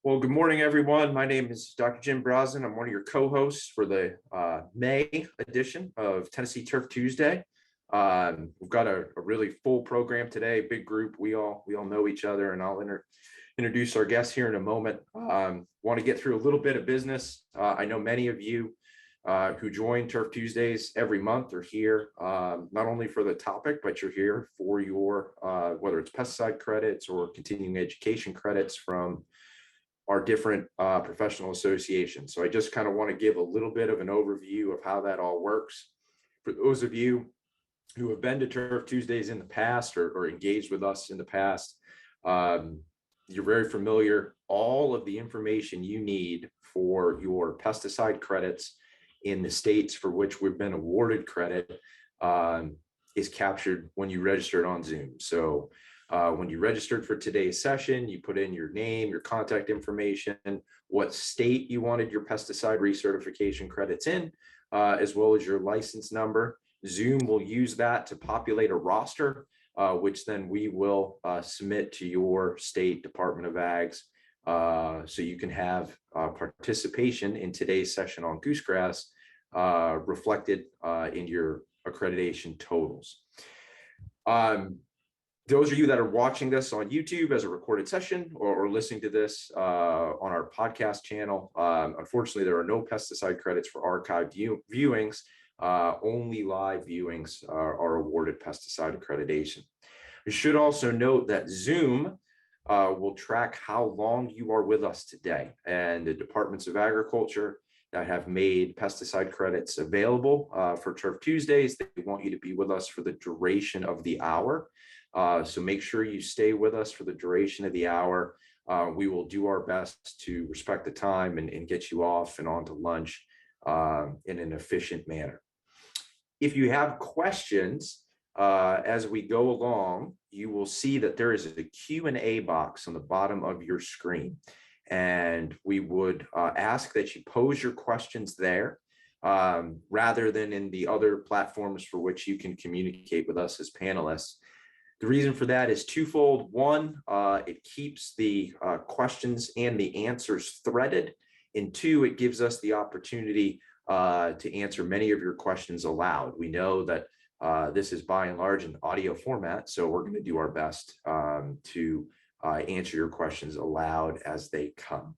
Well, good morning, everyone. My name is Dr. Jim Brosnan. I'm one of your co-hosts for the May edition of Tennessee Turf Tuesday. We've got a really full program today, big group. We all know each other, and I'll introduce our guests here in a moment. Want to get through a little bit of business. I know many of you who join Turf Tuesdays every month are here not only for the topic, but you're here for your whether it's pesticide credits or continuing education credits from our different professional associations. So I just kind of want to give a little bit of an overview of how that all works. For those of you who have been to Turf Tuesdays in the past or engaged with us in the past, you're very familiar. All of the information you need for your pesticide credits in the states for which we've been awarded credit is captured when you registered on Zoom. So when you registered for today's session, you put in your name, your contact information, what state you wanted your pesticide recertification credits in, as well as your license number. Zoom will use that to populate a roster, which then we will submit to your state Department of Ags, so you can have participation in today's session on Goosegrass reflected in your accreditation totals. Those of you that are watching this on YouTube as a recorded session or listening to this on our podcast channel, unfortunately, there are no pesticide credits for archive viewings. Only live viewings are awarded pesticide accreditation. You should also note that Zoom will track how long you are with us today, and the Departments of Agriculture that have made pesticide credits available for Turf Tuesdays, they want you to be with us for the duration of the hour. So make sure you stay with us for the duration of the hour. We will do our best to respect the time and get you off and on to lunch in an efficient manner. If you have questions as we go along, you will see that there is a Q&A box on the bottom of your screen. And we would ask that you pose your questions there rather than in the other platforms for which you can communicate with us as panelists. The reason for that is twofold. One, it keeps the questions and the answers threaded. And two, it gives us the opportunity to answer many of your questions aloud. We know that this is by and large an audio format, so we're going to do our best to answer your questions aloud as they come.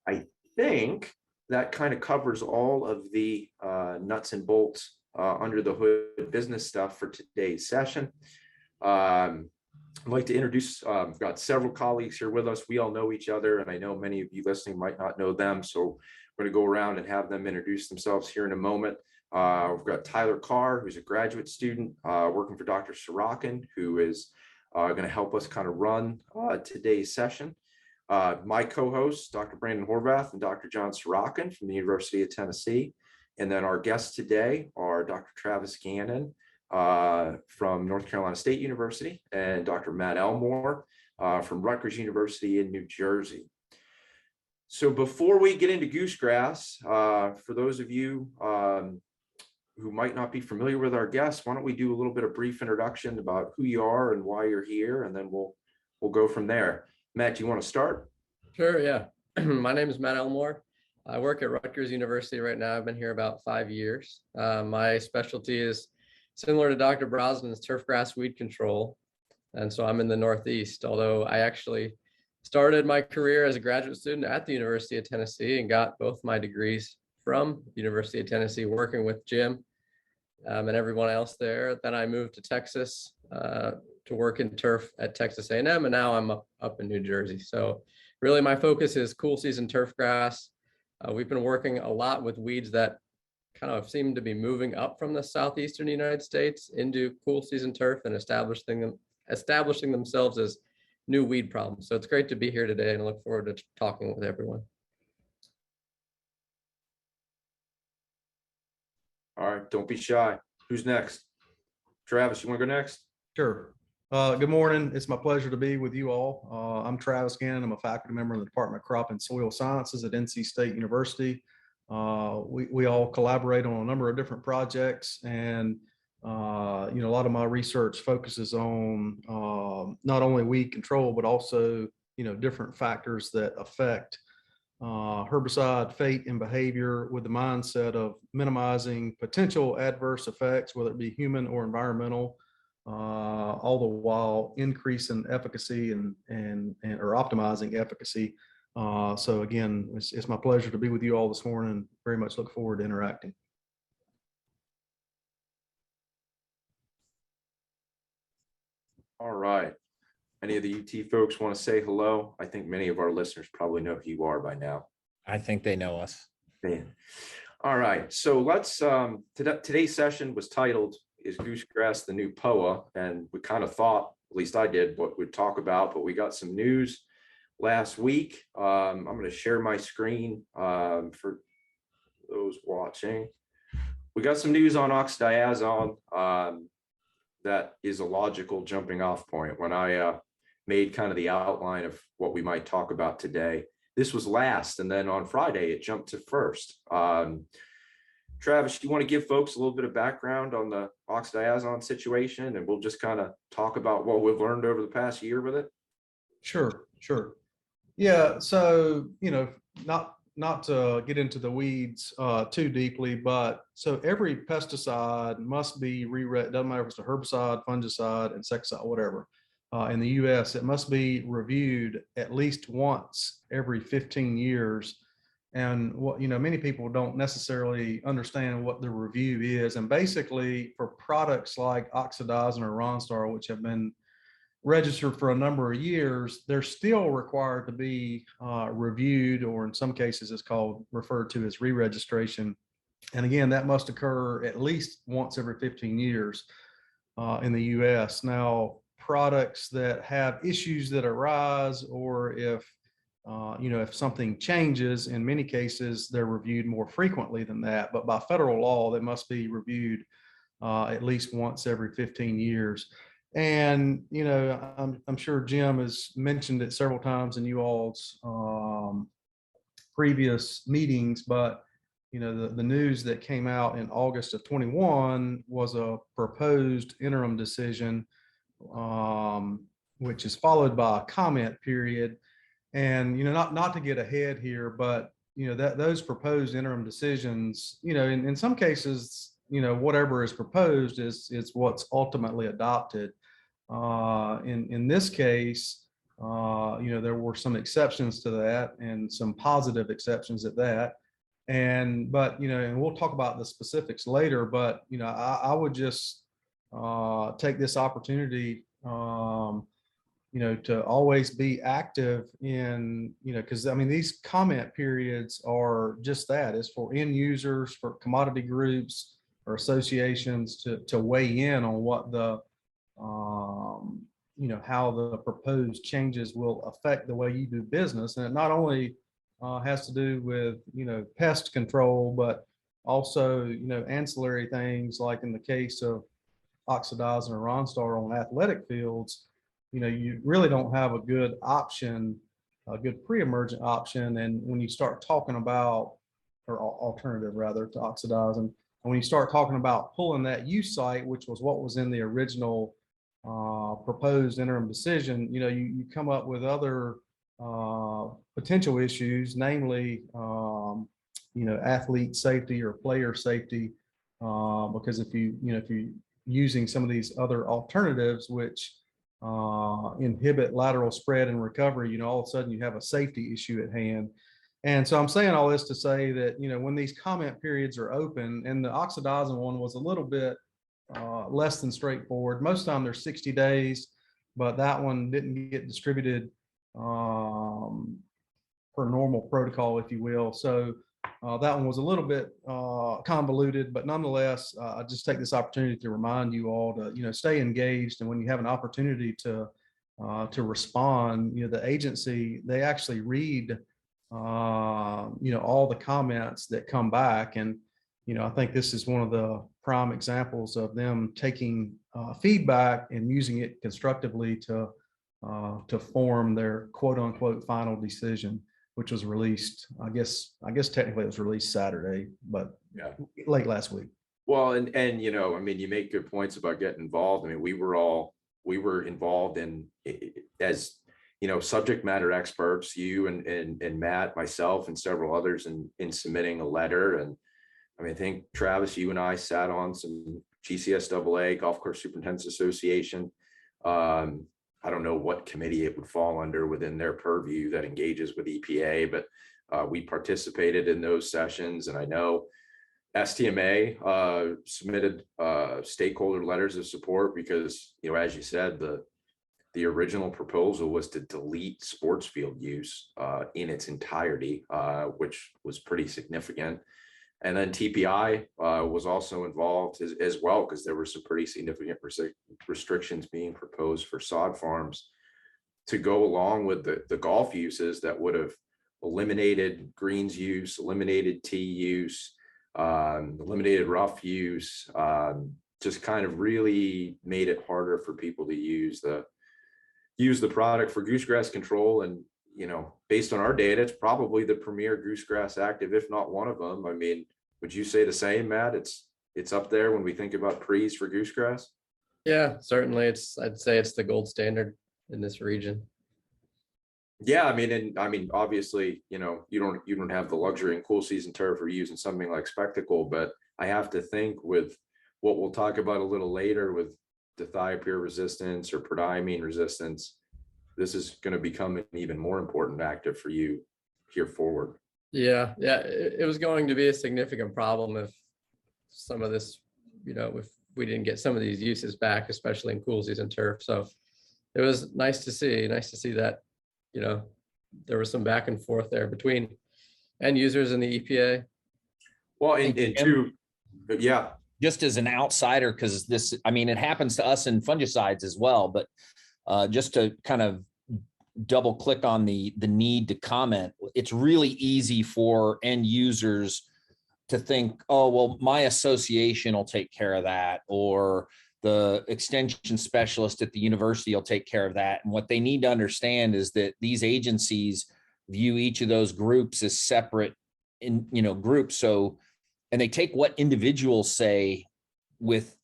I think that kind of covers all of the nuts and bolts under the hood business stuff for today's session. I'd like to introduce, I've got several colleagues here with us. We all know each other, and I know many of you listening might not know them. So we're going to go around and have them introduce themselves here in a moment. We've got Tyler Carr, who's a graduate student working for Dr. Sorokin, who is going to help us kind of run today's session. My co-hosts, Dr. Brandon Horvath and Dr. John Sorokin from the University of Tennessee. And then our guests today are Dr. Travis Gannon from North Carolina State University and Dr. Matt Elmore from Rutgers University in New Jersey. So before we get into Goosegrass, for those of you who might not be familiar with our guests, why don't we do a little bit of brief introduction about who you are and why you're here, and then we'll go from there. Matt, do you want to start? Sure, yeah. My name is Matt Elmore. I work at Rutgers University right now. I've been here about 5 years. My specialty is similar to Dr. Brosnan's turfgrass weed control. And so I'm in the Northeast, although I actually started my career as a graduate student at the University of Tennessee and got both my degrees from the University of Tennessee working with Jim and everyone else there. Then I moved to Texas to work in turf at Texas A&M, and now I'm up in New Jersey. So really my focus is cool season turfgrass. We've been working a lot with weeds that kind of seem to be moving up from the southeastern United States into cool season turf and establishing themselves as new weed problems. So it's great to be here today, and I look forward to talking with everyone. All right, don't be shy. Who's next? Travis, you want to go next? Sure. Good morning. It's my pleasure to be with you all. I'm Travis Gannon. I'm a faculty member in the Department of Crop and Soil Sciences at NC State University. We all collaborate on a number of different projects, and a lot of my research focuses on not only weed control, but also different factors that affect herbicide fate and behavior with the mindset of minimizing potential adverse effects, whether it be human or environmental, all the while increasing efficacy and or optimizing efficacy. So again, it's my pleasure to be with you all this morning. Very much look forward to interacting. All right. Any of the UT folks want to say hello? I think many of our listeners probably know who you are by now. I think they know us. Man. All right. So let's, today's session was titled, "Is Goosegrass the New POA?" And we kind of thought, at least I did, what we'd talk about, but we got some news last week. I'm going to share my screen for those watching. We got some news on Oxadiazon. That is a logical jumping off point. When I made kind of the outline of what we might talk about today, this was last, and then on Friday it jumped to first. Travis, do you want to give folks a little bit of background on the Oxadiazon situation, and we'll just kind of talk about what we've learned over the past year with it? Sure. Yeah, so not to get into the weeds too deeply, but so every pesticide must be reread. Doesn't matter if it's a herbicide, fungicide, insecticide, whatever. In the U.S., it must be reviewed at least once every 15 years. And what many people don't necessarily understand what the review is. And basically, for products like Oxadiazon or Ronstar, which have been registered for a number of years, they're still required to be reviewed, or in some cases it's referred to as re-registration. And again, that must occur at least once every 15 years in the US. Now, products that have issues that arise, or if something changes, in many cases they're reviewed more frequently than that, but by federal law they must be reviewed at least once every 15 years. And I'm sure Jim has mentioned it several times in you all's previous meetings, but the news that came out in August of 21 was a proposed interim decision, which is followed by a comment period. And not to get ahead here, but that those proposed interim decisions, in some cases, whatever is proposed is what's ultimately adopted. In this case, there were some exceptions to that, and some positive exceptions at that. But and we'll talk about the specifics later, but I would just take this opportunity to always be active in, because I mean, these comment periods are just that. It's for end users, for commodity groups or associations to weigh in on what the how the proposed changes will affect the way you do business. And it not only has to do with pest control, but also ancillary things, like in the case of Oxadiazon or Ronstar on athletic fields. You really don't have a good option, a good pre-emergent option. And when you start talking about, or alternative rather, to Oxadiazon, and when you start talking about pulling that use site, which was what was in the original proposed interim decision, you come up with other potential issues, namely, athlete safety or player safety, because if you're using some of these other alternatives, which inhibit lateral spread and recovery, all of a sudden you have a safety issue at hand. And so I'm saying all this to say that, when these comment periods are open, and the Oxadiazon one was a little bit less than straightforward. Most of the time they're 60 days, but that one didn't get distributed per normal protocol, if you will. So that one was a little bit convoluted, but nonetheless, I just take this opportunity to remind you all to, stay engaged. And when you have an opportunity to respond, the agency, they actually read, all the comments that come back. And, I think this is one of the prime examples of them taking feedback and using it constructively to form their quote unquote final decision, which was released, I guess technically it was released Saturday, but yeah, late last week. Well, and I mean, you make good points about getting involved. I mean, we were involved in, as subject matter experts, you and Matt, myself, and several others in submitting a letter. And I mean, I think Travis, you and I sat on some GCSAA, Golf Course Superintendents Association. I don't know what committee it would fall under within their purview that engages with EPA, but we participated in those sessions. And I know STMA submitted stakeholder letters of support because, as you said, the original proposal was to delete sports field use in its entirety, which was pretty significant. And then TPI was also involved as well, because there were some pretty significant restrictions being proposed for sod farms to go along with the golf uses that would have eliminated greens use, eliminated tee use, eliminated rough use, just kind of really made it harder for people to use the product for goosegrass control. And based on our data, it's probably the premier goosegrass active, if not one of them. I mean, would you say the same, Matt? It's up there when we think about pre's for goosegrass? Yeah, certainly. I'd say it's the gold standard in this region. Yeah, I mean, obviously, you don't have the luxury in cool season turf or using something like Spectacle, but I have to think with what we'll talk about a little later with dithiopyr resistance or prodiamine resistance, this is going to become an even more important active for you here forward. Yeah, it was going to be a significant problem if some of this, if we didn't get some of these uses back, especially in cool season turf. So it was nice to see that, there was some back and forth there between end users and the EPA. Well, yeah. Just as an outsider, because it happens to us in fungicides as well, but just to kind of double click on the need to comment, it's really easy for end users to think, oh, well, my association will take care of that, or the extension specialist at the university will take care of that. And what they need to understand is that these agencies view each of those groups as separate groups. So, and they take what individuals say with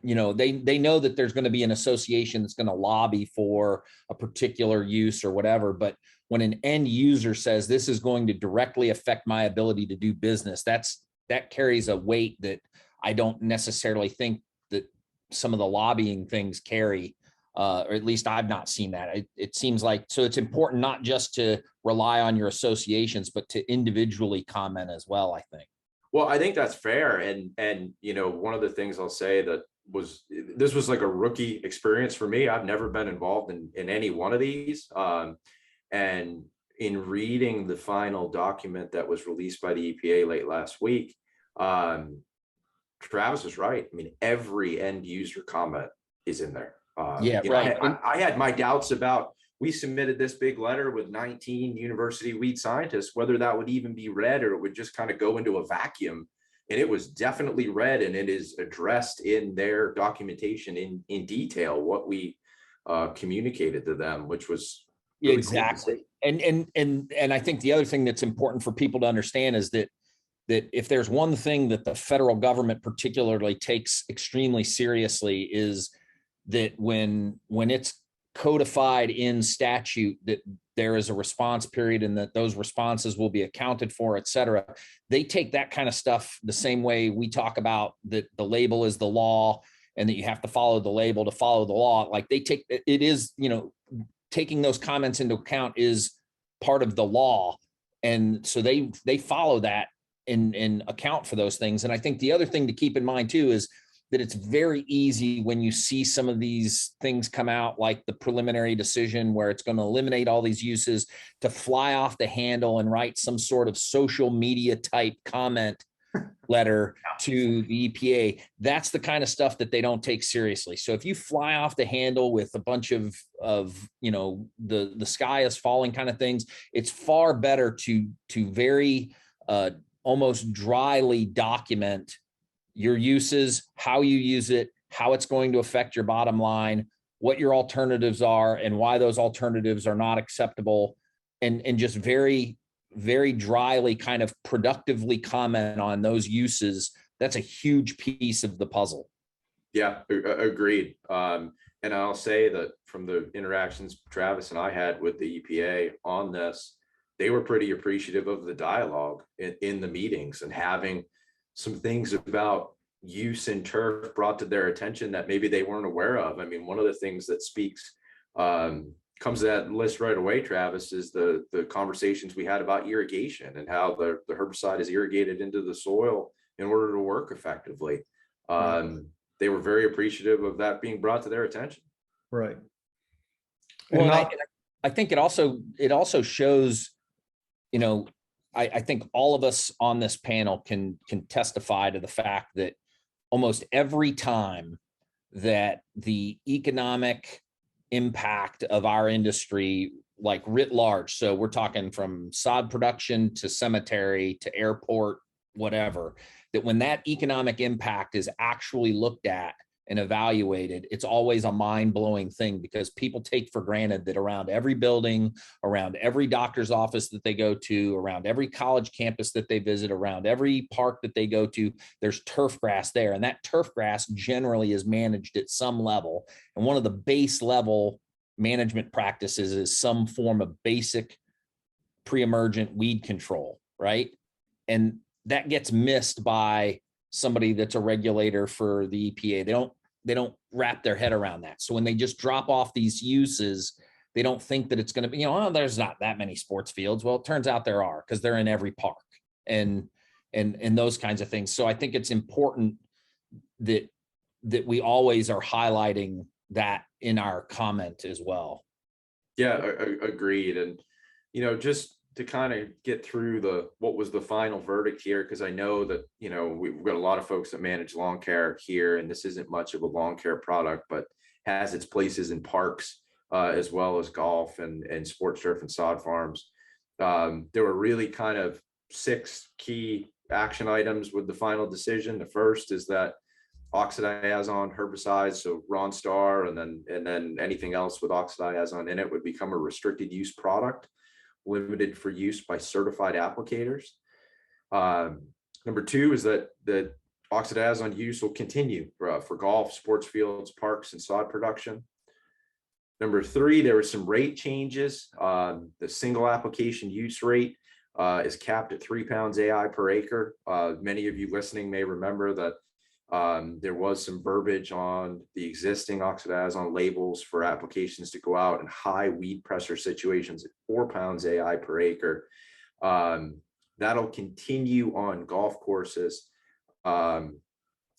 they know that there's going to be an association that's going to lobby for a particular use or whatever. But when an end user says this is going to directly affect my ability to do business, that carries a weight that I don't necessarily think that some of the lobbying things carry, or at least I've not seen that. It seems like, so it's important not just to rely on your associations, but to individually comment as well, I think. Well, I think that's fair. And one of the things I'll say this was like a rookie experience for me. I've never been involved in any one of these. And in reading the final document that was released by the EPA late last week, Travis is right. I mean, every end user comment is in there. Right. I had my doubts about, we submitted this big letter with 19 university weed scientists, whether that would even be read or it would just kind of go into a vacuum. And it was definitely read, and it is addressed in their documentation in detail, what we communicated to them, which was really exactly. Cool. And I think the other thing that's important for people to understand is that if there's one thing that the federal government particularly takes extremely seriously, is that when it's codified in statute that there is a response period and that those responses will be accounted for, et cetera. They take that kind of stuff the same way we talk about that the label is the law and that you have to follow the label to follow the law. Like they take it is, taking those comments into account is part of the law. And so they follow that and account for those things. And I think the other thing to keep in mind too is that it's very easy when you see some of these things come out, like the preliminary decision where it's going to eliminate all these uses, to fly off the handle and write some sort of social media type comment letter to the EPA. That's the kind of stuff that they don't take seriously. So if you fly off the handle with a bunch of the sky is falling kind of things, it's far better to very almost dryly document your uses, how you use it, how it's going to affect your bottom line, what your alternatives are, and why those alternatives are not acceptable, and just very, very dryly kind of productively comment on those uses. That's a huge piece of the puzzle. Yeah, agreed. And I'll say that from the interactions Travis and I had with the EPA on this, they were pretty appreciative of the dialogue in the meetings and having some things about use in turf brought to their attention that maybe they weren't aware of. I mean, one of the things that comes to that list right away, Travis, is the conversations we had about irrigation and how the herbicide is irrigated into the soil in order to work effectively. They were very appreciative of that being brought to their attention. Right. Well, I think it also shows, you know, I think all of us on this panel can testify to the fact that almost every time that the economic impact of our industry, like writ large, so we're talking from sod production to cemetery to airport, whatever, that when that economic impact is actually looked at and evaluated, it's always a mind-blowing thing, because people take for granted that around every building, around every doctor's office that they go to, around every college campus that they visit, around every park that they go to, there's turf grass there. And that turf grass generally is managed at some level. And one of the base level management practices is some form of basic pre-emergent weed control, right? And that gets missed by somebody that's a regulator for the EPA. They don't wrap their head around that. So when they just drop off these uses, they don't think that it's going to be, oh, there's not that many sports fields. Well, it turns out there are, because they're in every park and those kinds of things. So I think it's important that we always are highlighting that in our comment as well. Yeah, agreed. And, just to kind of get through what was the final verdict here, because I know that, we've got a lot of folks that manage lawn care here, and this isn't much of a lawn care product, but has its places in parks as well as golf and sports turf and sod farms. There were really kind of 6 key action items with the final decision. The first is that oxadiazon herbicides, so Ronstar, and then anything else with oxadiazon in it would become a restricted use product, limited for use by certified applicators. Number 2 is that the oxadiazon use will continue for golf, sports fields, parks, and sod production. Number 3, there were some rate changes. The single application use rate is capped at 3 pounds AI per acre. Many of you listening may remember that there was some verbiage on the existing oxadiazon labels for applications to go out in high weed pressure situations at 4 pounds AI per acre. That'll continue on golf courses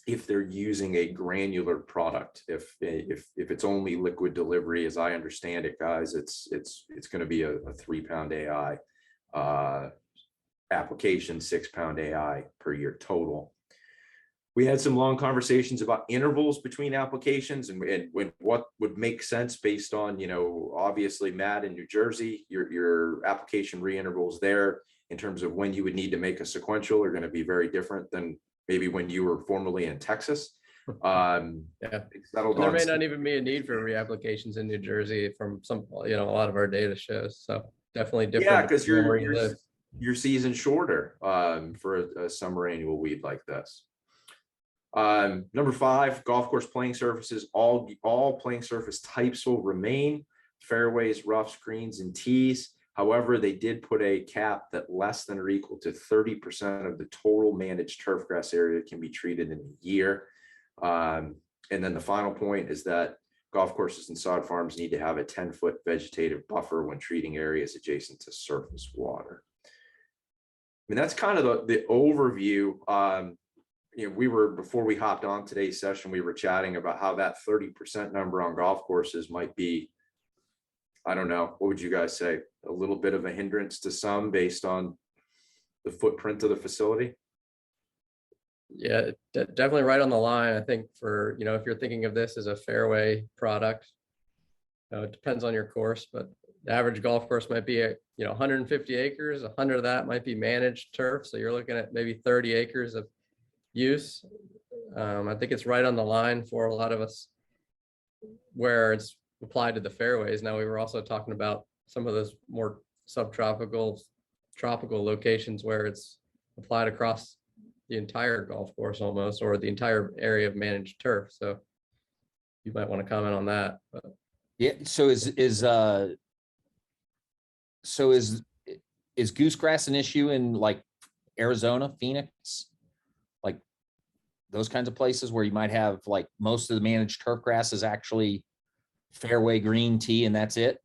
if they're using a granular product. If it's only liquid delivery, as I understand it, guys, it's going to be a 3 pound AI application, 6 pound AI per year total. We had some long conversations about intervals between applications and what would make sense based on, obviously, Matt, in New Jersey, your application re-intervals there in terms of when you would need to make a sequential are going to be very different than maybe when you were formerly in Texas. Yeah, there may not even be a need for reapplications in New Jersey from some, a lot of our data shows. So definitely different. Yeah, because your season's shorter for a summer annual weed like this. Number 5, golf course playing surfaces. All playing surface types will remain: fairways, roughs, greens, and tees. However, they did put a cap that less than or equal to 30% of the total managed turfgrass area can be treated in a year. And then the final point is that golf courses and sod farms need to have a 10-foot vegetative buffer when treating areas adjacent to surface water. I mean, that's kind of the overview. Before we hopped on today's session, we were chatting about how that 30% number on golf courses might be, I don't know, what would you guys say? A little bit of a hindrance to some based on the footprint of the facility? Yeah, definitely right on the line. I think for, if you're thinking of this as a fairway product, it depends on your course, but the average golf course might be 150 acres, 100 of that might be managed turf. So you're looking at maybe 30 acres of use. I think it's right on the line for a lot of us where it's applied to the fairways. Now, we were also talking about some of those more subtropical, tropical locations where it's applied across the entire golf course almost, or the entire area of managed turf. So you might want to comment on that. But Yeah. So is goosegrass an issue in like Arizona, Phoenix, like those kinds of places where you might have like most of the managed turf grass is actually fairway green tea and that's it?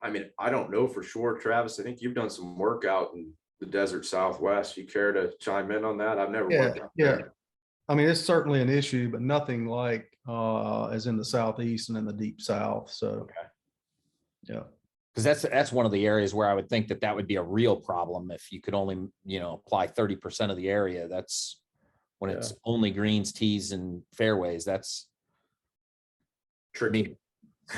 I mean, I don't know for sure, Travis. I think you've done some work out in the desert Southwest. You care to chime in on that? I've never worked out there. I mean, it's certainly an issue, but nothing like as in the Southeast and in the deep South. So, Okay. yeah. Because that's one of the areas where I would think that would be a real problem if you could only, apply 30% of the area. That's when it's only greens, tees, and fairways. That's Tricky.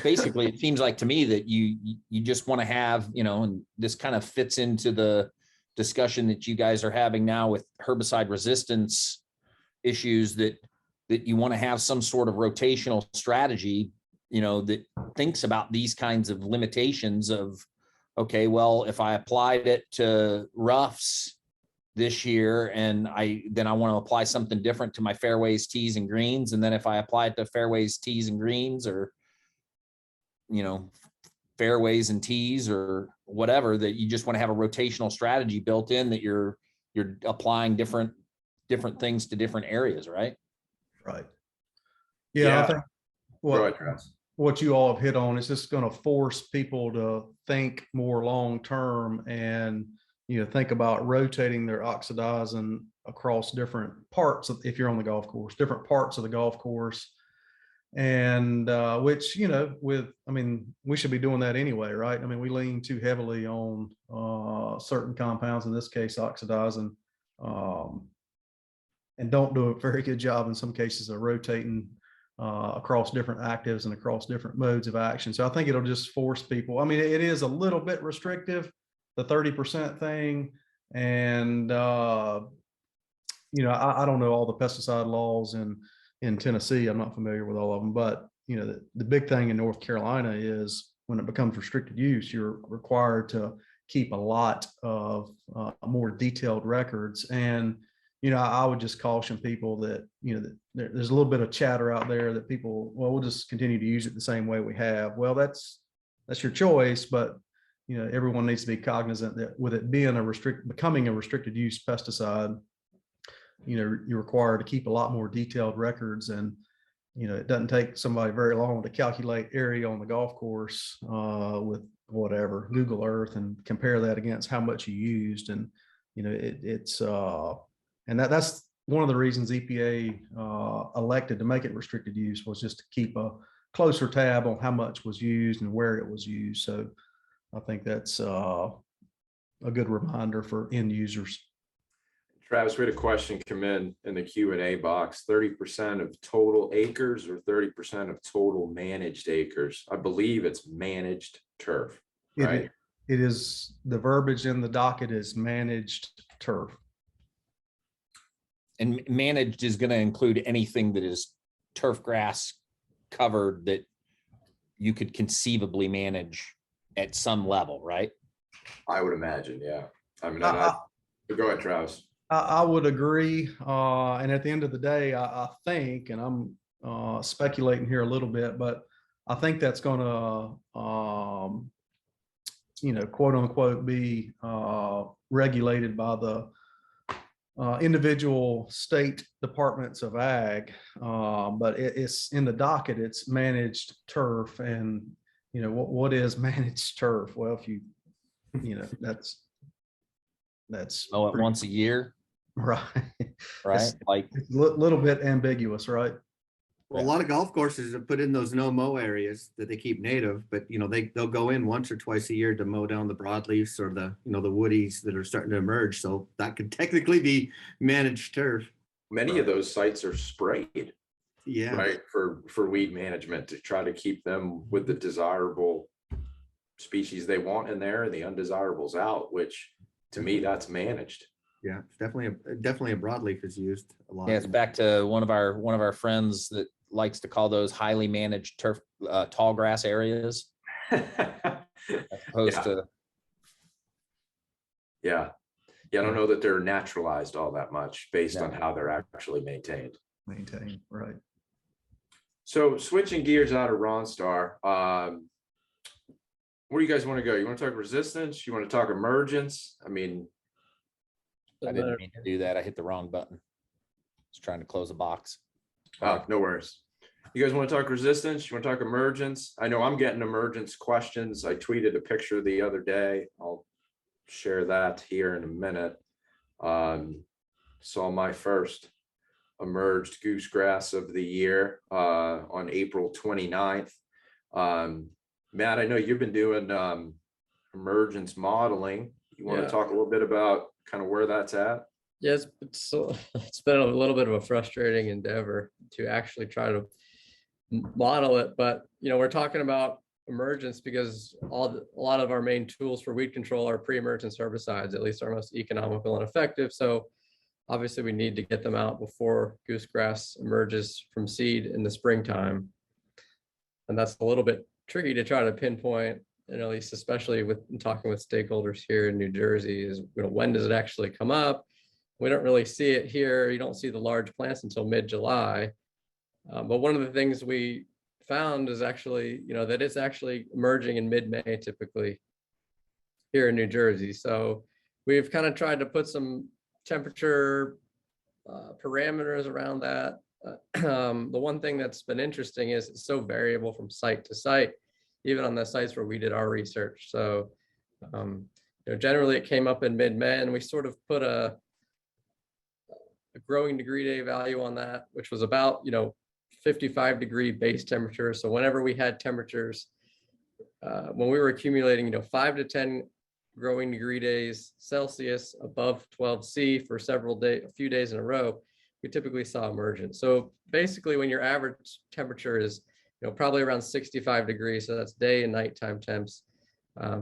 Basically, it seems like to me that you just want to have, and this kind of fits into the discussion that you guys are having now with herbicide resistance issues, that you want to have some sort of rotational strategy, that thinks about these kinds of limitations of, okay, well, if I applied it to roughs this year and then I want to apply something different to my fairways, tees, and greens. And then if I apply it to fairways, tees, and greens, or, fairways and tees or whatever, that you just want to have a rotational strategy built in, that you're applying different things to different areas, right? Right. Yeah. I think Go ahead, Travis. what you all have hit on is just going to force people to think more long-term and, think about rotating their oxidizing across different parts of, if you're on the golf course, different parts of the golf course. And which, we should be doing that anyway, right? I mean, we lean too heavily on certain compounds, in this case, oxidizing, and don't do a very good job in some cases of rotating across different actives and across different modes of action. So I think it'll just force people. I mean, it is a little bit restrictive, the 30% thing. And, I don't know all the pesticide laws in Tennessee. I'm not familiar with all of them, but, the big thing in North Carolina is when it becomes restricted use, you're required to keep a lot of more detailed records. And, I would just caution people that, that there's a little bit of chatter out there that people, well, we'll just continue to use it the same way we have. Well, that's your choice, but, everyone needs to be cognizant that with it being becoming a restricted use pesticide, you're required to keep a lot more detailed records. And, it doesn't take somebody very long to calculate area on the golf course with whatever, Google Earth, and compare that against how much you used. And, and that's one of the reasons EPA elected to make it restricted use, was just to keep a closer tab on how much was used and where it was used. So I think that's a good reminder for end users. Travis, we had a question come in the Q&A box. 30% of total acres or 30% of total managed acres? I believe it's managed turf, right? It is, the verbiage in the docket is managed turf. And managed is going to include anything that is turf grass covered that you could conceivably manage at some level, right? I would imagine, yeah. I mean, go ahead, Travis. I would agree. And at the end of the day, I think, and I'm speculating here a little bit, but I think that's going to, quote unquote, be regulated by the individual state departments of ag. But it's in the docket, it's managed turf. And, what is managed turf? Well, if that's once a year. Right. Right. Like it's a little bit ambiguous, right? Well, a lot of golf courses have put in those no mow areas that they keep native, but they'll go in once or twice a year to mow down the broadleafs or the the woodies that are starting to emerge. So that could technically be managed turf. Many of those sites are sprayed, yeah, right, for weed management, to try to keep them with the desirable species they want in there and the undesirables out, which to me, that's managed. Yeah, definitely a broadleaf is used a lot. Yeah, it's back to one of our friends that likes to call those highly managed turf tall grass areas, as opposed to. Yeah, I don't know that they're naturalized all that much based on how they're actually maintained. Right. So switching gears out of Ronstar, where do you guys want to go? You want to talk resistance? You want to talk emergence? I mean, I didn't mean to do that. I hit the wrong button. Just trying to close a box. no worries. You guys want to talk resistance? You want to talk emergence? I know I'm getting emergence questions. I tweeted a picture the other day. I'll share that here in a minute. Saw my first emerged goosegrass of the year on April 29th. Matt, I know you've been doing emergence modeling. You want to talk a little bit about kind of where that's at? Yes, it's been a little bit of a frustrating endeavor to actually try to model it, but we're talking about emergence because a lot of our main tools for weed control are pre-emergence herbicides, at least our most economical and effective. So obviously we need to get them out before goosegrass emerges from seed in the springtime. And that's a little bit tricky to try to pinpoint, and at least especially with talking with stakeholders here in New Jersey, is when does it actually come up? We don't really see it here. You don't see the large plants until mid-July. But one of the things we found is actually, that it's actually emerging in mid-May typically here in New Jersey. So we've kind of tried to put some temperature parameters around that. The one thing that's been interesting is it's so variable from site to site, even on the sites where we did our research. So generally it came up in mid-May, and we sort of put a growing degree day value on that, which was about 55-degree base temperature. So whenever we had temperatures, when we were accumulating 5 to 10 growing degree days Celsius above 12°C for a few days in a row, we typically saw emergence. So basically when your average temperature is probably around 65 degrees, so that's day and nighttime temps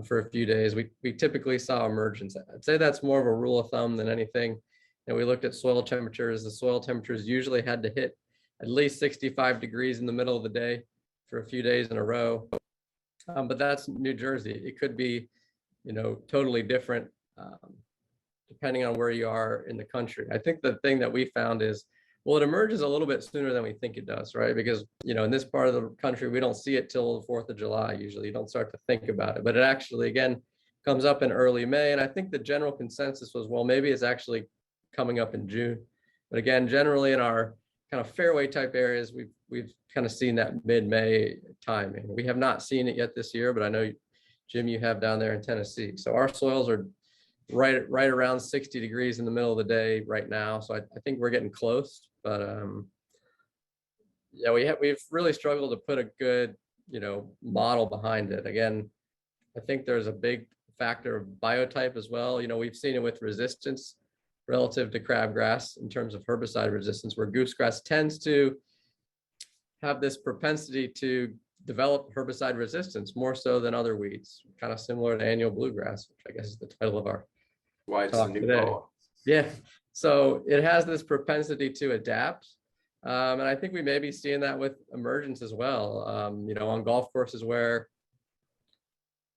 for a few days, we typically saw emergence. I'd say that's more of a rule of thumb than anything. And we looked at soil temperatures. The soil temperatures usually had to hit at least 65 degrees in the middle of the day for a few days in a row. But that's New Jersey. It could be, totally different depending on where you are in the country. I think the thing that we found is, well, it emerges a little bit sooner than we think it does, right? Because, in this part of the country, we don't see it till the 4th of July. Usually you don't start to think about it, but it actually, again, comes up in early May. And I think the general consensus was, well, maybe it's actually coming up in June. But again, generally in our kind of fairway type areas, we've kind of seen that mid-May timing. We have not seen it yet this year, but I know, Jim, you have down there in Tennessee. So our soils are right around 60 degrees in the middle of the day right now. So I think we're getting close, but yeah, we've really struggled to put a good, model behind it. Again, I think there's a big factor of biotype as well. We've seen it with resistance relative to crabgrass in terms of herbicide resistance, where goosegrass tends to have this propensity to develop herbicide resistance more so than other weeds, kind of similar to annual bluegrass, which I guess is the title of our talk today. Yeah, so it has this propensity to adapt. And I think we may be seeing that with emergence as well. On golf courses where,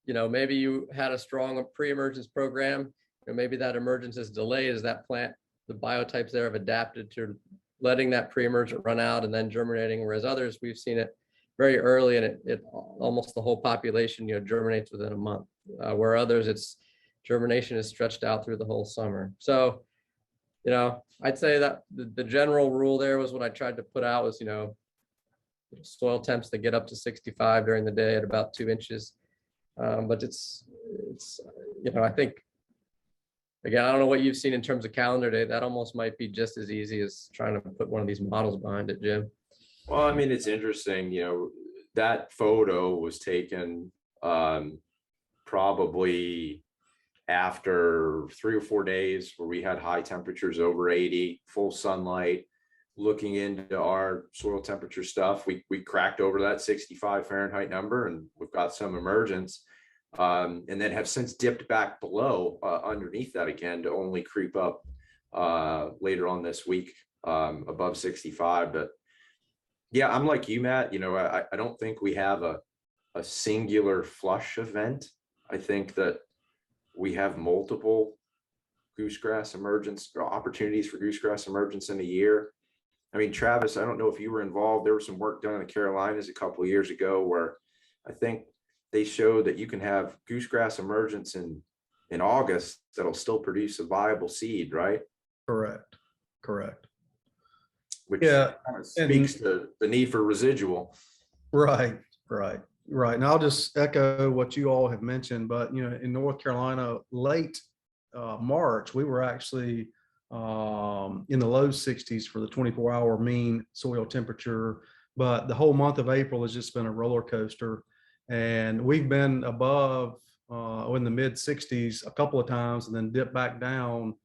maybe you had a strong pre-emergence program, maybe that emergence is delayed as that plant, the biotypes there have adapted to letting that pre-emergent run out and then germinating, whereas others, we've seen it very early and it almost the whole population, germinates within a month, where others, it's germination is stretched out through the whole summer. So, I'd say that the general rule there was what I tried to put out was, soil temps that get up to 65 during the day at about 2 inches. But it's I think, again, I don't know what you've seen in terms of calendar day. That almost might be just as easy as trying to put one of these models behind it, Jim. Well, I mean, it's interesting, that photo was taken probably after 3 or 4 days where we had high temperatures over 80, full sunlight. Looking into our soil temperature stuff, we cracked over that 65 Fahrenheit number, and we've got some emergence. And then have since dipped back below underneath that again to only creep up later on this week above 65. But yeah, I'm like you, Matt. I don't think we have a singular flush event. I think that we have multiple goosegrass emergence or opportunities for goosegrass emergence in a year. I mean, Travis, I don't know if you were involved. There was some work done in the Carolinas a couple of years ago where I think they showed that you can have goosegrass emergence in August that'll still produce a viable seed, right? Correct. Correct. Which Yeah, kind of speaks to the need for residual. Right, right, right. And I'll just echo what you all have mentioned, but in North Carolina, late March, we were actually in the low 60s for the 24-hour mean soil temperature. But the whole month of April has just been a roller coaster. And we've been above in the mid 60s a couple of times and then dipped back down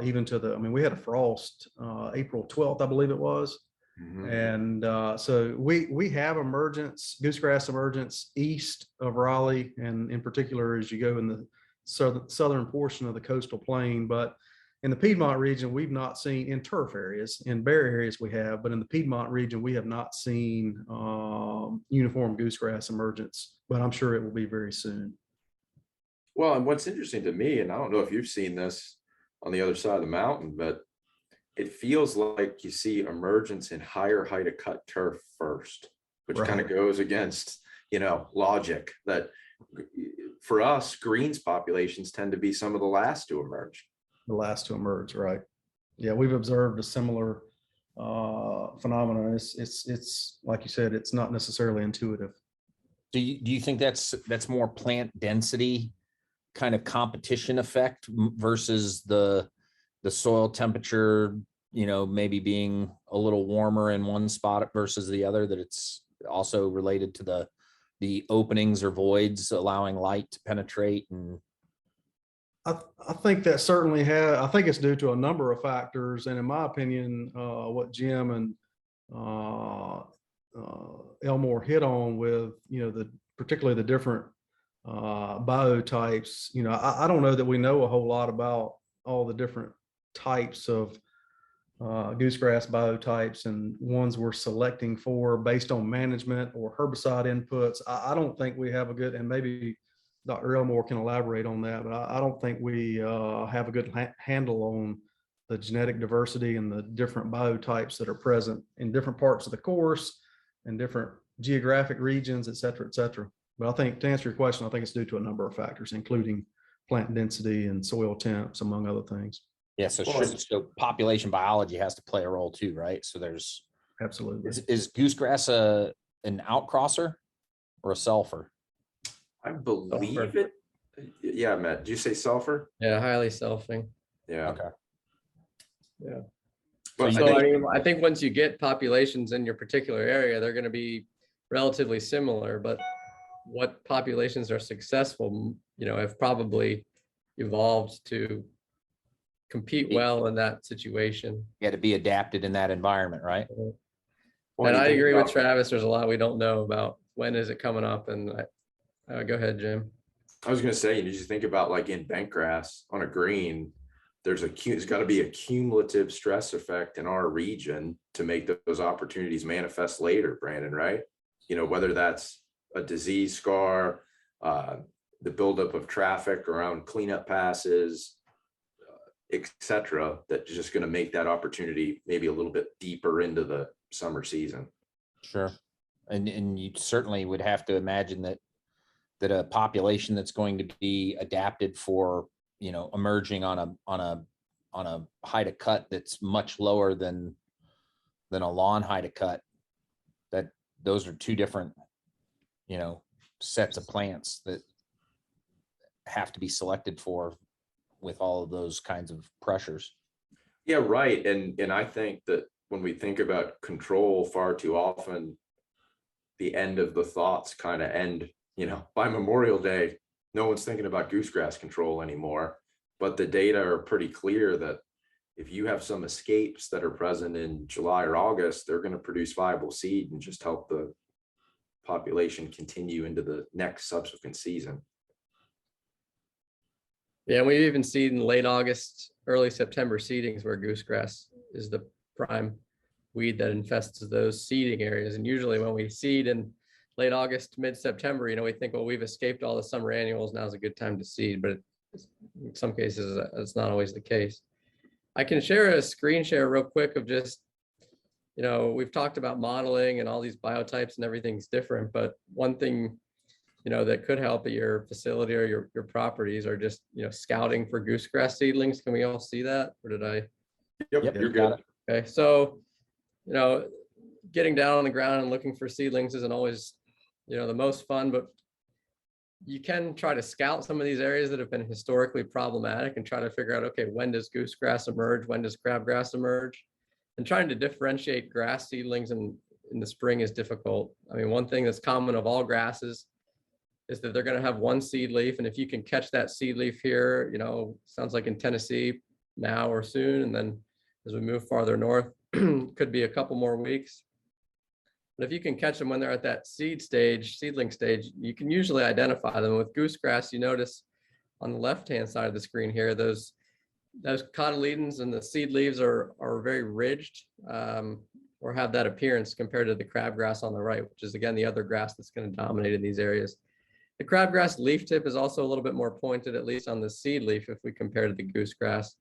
even to we had a frost April 12th, I believe it was. And so we have goosegrass emergence east of Raleigh, and in particular as you go in the southern portion of the coastal plain. But in the Piedmont region, we've not seen, in turf areas, in bare areas we have, but in the Piedmont region, we have not seen uniform goosegrass emergence, but I'm sure it will be very soon. Well, and what's interesting to me, and I don't know if you've seen this on the other side of the mountain, but it feels like you see emergence in higher height of cut turf first, which kind of goes against, logic that for us, greens populations tend to be some of the last to emerge. The last to emerge, right? Yeah, we've observed a similar phenomenon. It's like you said, it's not necessarily intuitive. Do you think that's more plant density kind of competition effect versus the soil temperature, maybe being a little warmer in one spot versus the other, that it's also related to the openings or voids allowing light to penetrate? And I think that certainly I think it's due to a number of factors. And in my opinion, what Jim and Elmore hit on with, particularly the different biotypes, I don't know that we know a whole lot about all the different types of goosegrass biotypes and ones we're selecting for based on management or herbicide inputs. I don't think we have a good, and maybe Dr. Elmore can elaborate on that, but I don't think we have a good handle on the genetic diversity and the different biotypes that are present in different parts of the course and different geographic regions, et cetera, et cetera. But I think, to answer your question, I think it's due to a number of factors, including plant density and soil temps, among other things. yeah, so population biology has to play a role too, right? So there's Absolutely. Is goosegrass an outcrosser or a selfer? I believe Sulfur. it. Yeah, Matt, did you say sulfur? Yeah, highly selfing. Yeah. Okay. Yeah. But So I think once you get populations in your particular area, they're going to be relatively similar, but what populations are successful, have probably evolved to compete well in that situation. Yeah, to be adapted in that environment, right? And I agree with Travis. There's a lot we don't know about. When is it coming up? And go ahead, Jim. I was going to say, you just think about like in bent grass on a green, there's got to be a cumulative stress effect in our region to make those opportunities manifest later, Brandon, right? Whether that's a disease scar, the buildup of traffic around cleanup passes, et cetera, that's just going to make that opportunity maybe a little bit deeper into the summer season. Sure. And you certainly would have to imagine that a population that's going to be adapted for, emerging on a height of cut that's much lower than a lawn height of cut, that those are two different, sets of plants that have to be selected for with all of those kinds of pressures. Yeah, right. And I think that when we think about control, far too often, the end of the thoughts kind of end, by Memorial Day, no one's thinking about goosegrass control anymore. But the data are pretty clear that if you have some escapes that are present in July or August, they're going to produce viable seed and just help the population continue into the next subsequent season. Yeah, we've even seen late August, early September seedings where goosegrass is the prime weed that infests those seeding areas. And usually when we seed in late August, mid-September, we think, well, we've escaped all the summer annuals. Now's a good time to seed, but in some cases, it's not always the case. I can share a screen share real quick of just we've talked about modeling and all these biotypes and everything's different, but one thing, that could help at your facility or your properties are just, scouting for goosegrass seedlings. Can we all see that? Or did I? Yep, you're got good. Okay, so, getting down on the ground and looking for seedlings isn't always, the most fun, but you can try to scout some of these areas that have been historically problematic and try to figure out, okay, when does goosegrass emerge? When does crabgrass emerge? And trying to differentiate grass seedlings in the spring is difficult. I mean, one thing that's common of all grasses is that they're going to have one seed leaf. And if you can catch that seed leaf here, sounds like in Tennessee now or soon. And then as we move farther north, could be a couple more weeks. But if you can catch them when they're at that seedling stage, you can usually identify them. With goosegrass, you notice on the left-hand side of the screen here, those cotyledons and the seed leaves are very ridged, or have that appearance compared to the crabgrass on the right, which is again the other grass that's going to dominate in these areas. The crabgrass leaf tip is also a little bit more pointed, at least on the seed leaf, if we compare to the goosegrass,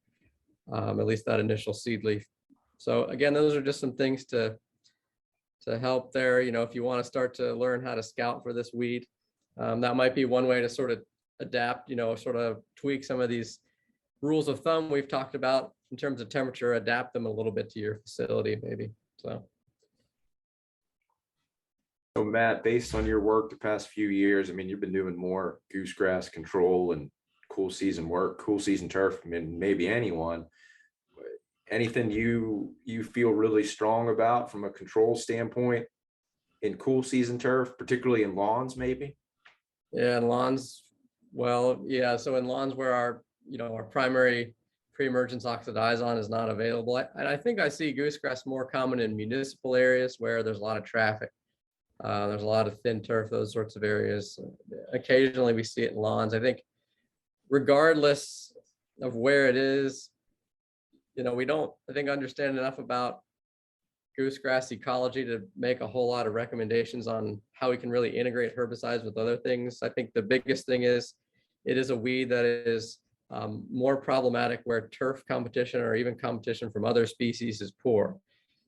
at least that initial seed leaf. So again, those are just some things to help there. If you want to start to learn how to scout for this weed, that might be one way to sort of adapt, sort of tweak some of these rules of thumb we've talked about in terms of temperature, adapt them a little bit to your facility maybe. So Matt, based on your work the past few years, I mean, you've been doing more goosegrass control and cool season work, cool season turf, I mean, maybe anyone. Anything you feel really strong about from a control standpoint in cool season turf, particularly in lawns, maybe? Yeah, in lawns, well, yeah. So in lawns where our primary pre-emergence oxadiazon is not available, and I think I see goosegrass more common in municipal areas where there's a lot of traffic. There's a lot of thin turf, those sorts of areas. Occasionally we see it in lawns. I think regardless of where it is, we don't, I think, understand enough about goosegrass ecology to make a whole lot of recommendations on how we can really integrate herbicides with other things. I think the biggest thing is it is a weed that is more problematic where turf competition or even competition from other species is poor.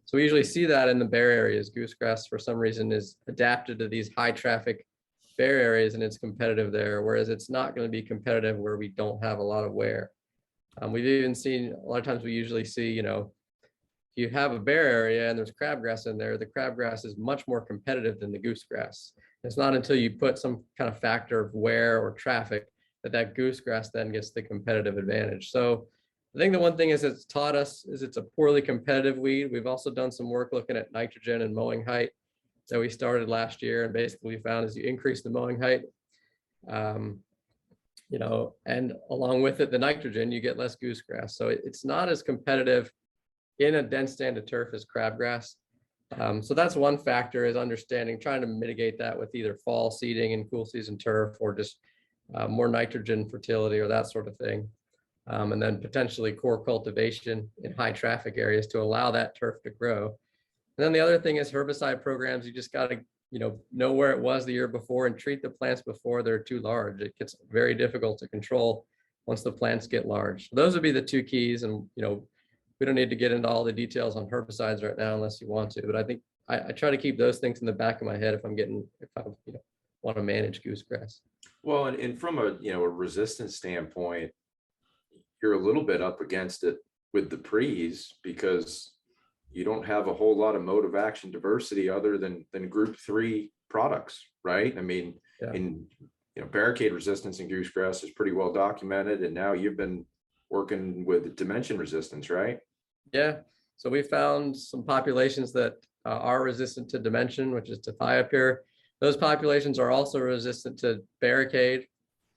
So we usually see that in the bare areas. Goosegrass, for some reason, is adapted to these high traffic bare areas and it's competitive there, whereas it's not going to be competitive where we don't have a lot of wear. We've even seen, a lot of times we usually see, if you have a bare area and there's crabgrass in there, the crabgrass is much more competitive than the goosegrass. It's not until you put some kind of factor of wear or traffic that goosegrass then gets the competitive advantage. So I think the one thing is it's taught us is it's a poorly competitive weed. We've also done some work looking at nitrogen and mowing height that we started last year. And basically we found as you increase the mowing height, and along with it, the nitrogen, you get less goosegrass. So it's not as competitive in a dense stand of turf as crabgrass. So that's one factor, is understanding, trying to mitigate that with either fall seeding and cool season turf or just more nitrogen fertility or that sort of thing. And then potentially core cultivation in high traffic areas to allow that turf to grow. And then the other thing is herbicide programs. You just got to know where it was the year before and treat the plants before they're too large. It gets very difficult to control once the plants get large. So those would be the two keys. And, we don't need to get into all the details on herbicides right now unless you want to, but I think I try to keep those things in the back of my head if I want to manage goosegrass. Well, and from a resistance standpoint, you're a little bit up against it with the pre's because you don't have a whole lot of mode of action diversity other than group 3 products, right? I mean, Yeah. in barricade resistance in goosegrass is pretty well documented, and now you've been working with dimension resistance, right? Yeah. So we found some populations that are resistant to dimension, which is to thiopure. Those populations are also resistant to barricade,